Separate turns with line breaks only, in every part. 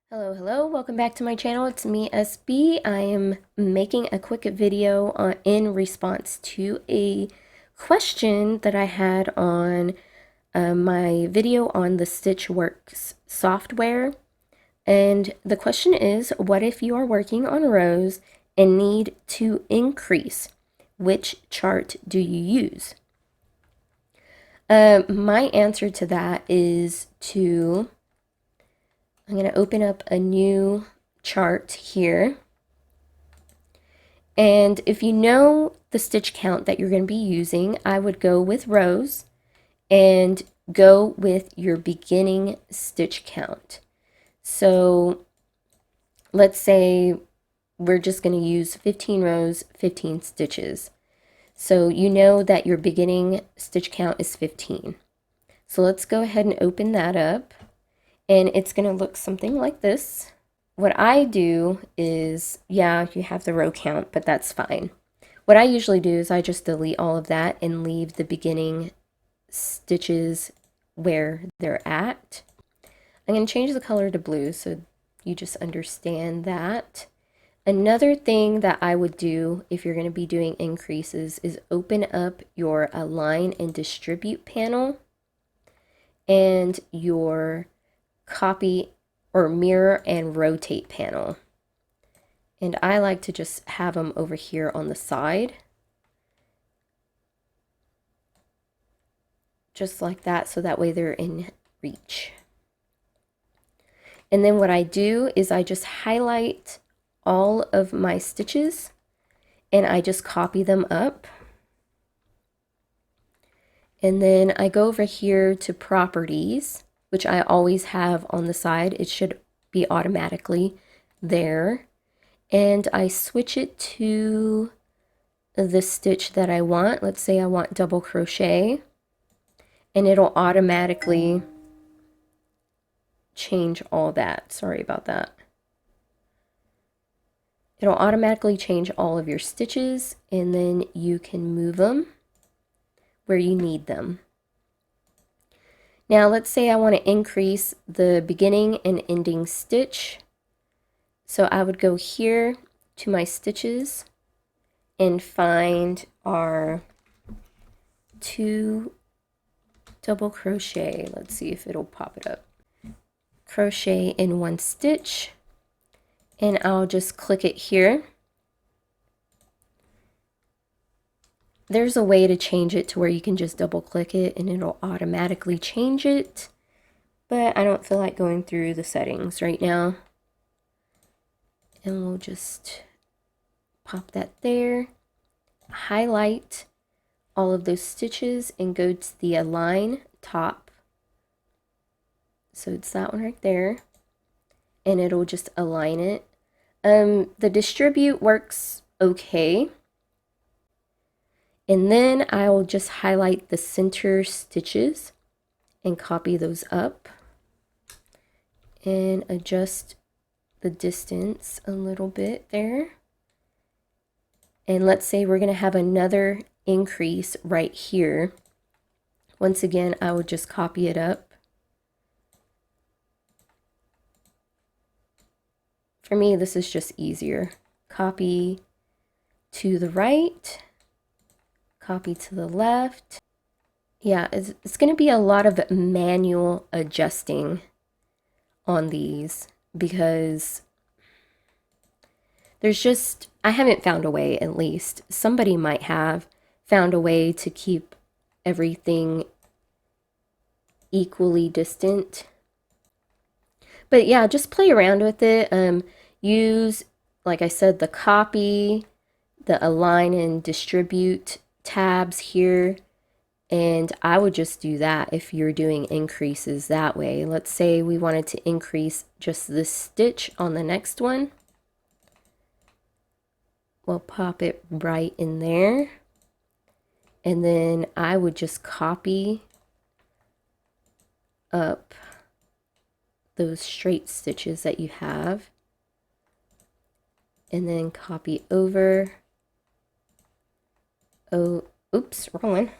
Hello, welcome back to my channel. It's me, SB. I am making a quick video in response to a question that I had on my video on the Stitchworks software. And the question is, what if you are working on rows and need to increase? Which chart do you use? My answer to that is I'm going to open up a new chart here. And if you know the stitch count that you're going to be using, I would go with rows and go with your beginning stitch count. So let's say we're just going to use 15 rows, 15 stitches. So you know that your beginning stitch count is 15. So let's go ahead and open that up. And it's going to look something like this. What I do is, yeah, you have the row count, but that's fine. What I usually do is I just delete all of that and leave the beginning stitches where they're at. I'm going to change the color to blue so you just understand that. Another thing that I would do if you're going to be doing increases is open up your Align and Distribute panel and your Copy or Mirror and Rotate panel. And I like to just have them over here on the side. Just like that, so that way they're in reach. And then what I do is I just highlight all of my stitches and I just copy them up. And then I go over here to Properties, which I always have on the side. It should be automatically there. And I switch it to the stitch that I want. Let's say I want double crochet. And it'll automatically change all that. Sorry about that. It'll automatically change all of your stitches, and then you can move them where you need them. Now let's say I want to increase the beginning and ending stitch. So I would go here to my stitches and find our 2 double crochet. Let's see if it'll pop it up. Crochet in 1 stitch, and I'll just click it here. There's a way to change it to where you can just double click it and it'll automatically change it, but I don't feel like going through the settings right now. And we'll just pop that there, highlight all of those stitches and go to the Align top. So it's that one right there, and it'll just align it. The Distribute works okay. And then I will just highlight the center stitches and copy those up and adjust the distance a little bit there. And let's say we're going to have another increase right here. Once again, I would just copy it up. For me, this is just easier. Copy to the right. Copy to the left. Yeah, it's going to be a lot of manual adjusting on these because there's just, I haven't found a way, at least. Somebody might have found a way to keep everything equally distant. But yeah, just play around with it. Use, like I said, the copy, the Align and Distribute tabs here, and I would just do that if you're doing increases that way. Let's say we wanted to increase just this stitch on the next one. We'll pop it right in there, and then I would just copy up those straight stitches that you have and then copy over. Oh, oops, wrong one.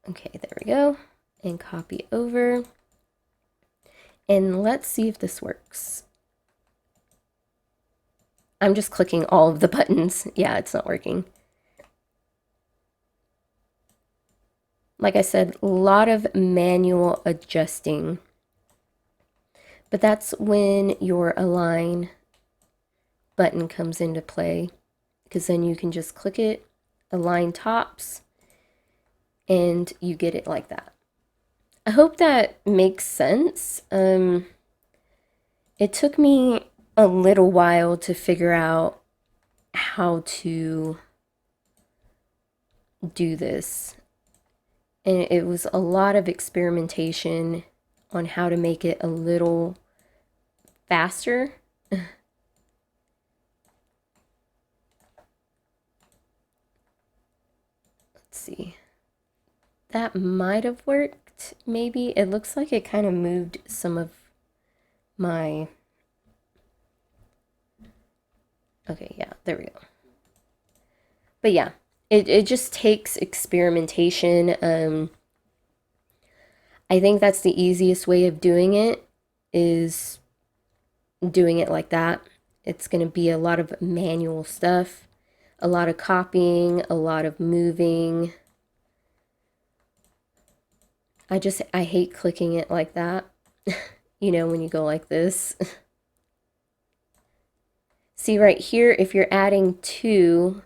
Okay, there we go. And copy over. And let's see if this works. I'm just clicking all of the buttons. Yeah, it's not working. Like I said, a lot of manual adjusting. But that's when your align button comes into play, because then you can just click it, align tops, and you get it like that. I hope that makes sense. It took me a little while to figure out how to do this. And it was a lot of experimentation on how to make it a little faster. Let's see. That might have worked, maybe. It looks like it kind of moved some of my... Okay, yeah, there we go. But yeah, it just takes experimentation. I think that's the easiest way of doing it, is doing it like that. It's going to be a lot of manual stuff, a lot of copying, a lot of moving. I hate clicking it like that. You know, when you go like this. See right here, if you're adding 2,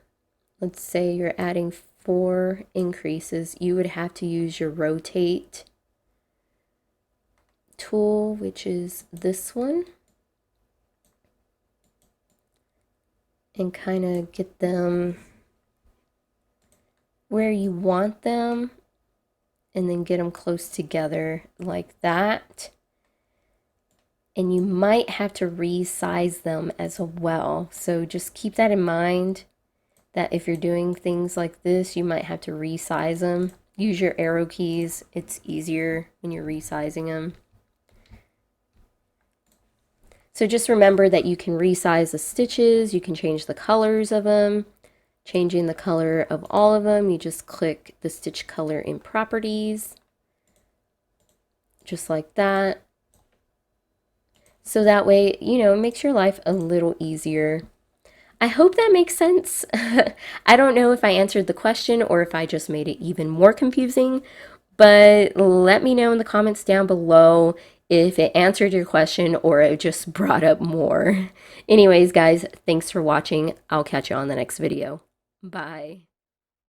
let's say you're adding 4 increases, you would have to use your rotate tool, which is this one, and kind of get them where you want them, and then get them close together like that. And you might have to resize them as well. So just keep that in mind, that if you're doing things like this, you might have to resize them. Use your arrow keys. It's easier when you're resizing them. So just remember that you can resize the stitches. You can change the colors of them. Changing the color of all of them, you just click the stitch color in properties. Just like that. So that way, you know, it makes your life a little easier. I hope that makes sense. I don't know if I answered the question or if I just made it even more confusing, but let me know in the comments down below if it answered your question or it just brought up more. Anyways, guys, thanks for watching. I'll catch you on the next video. Bye.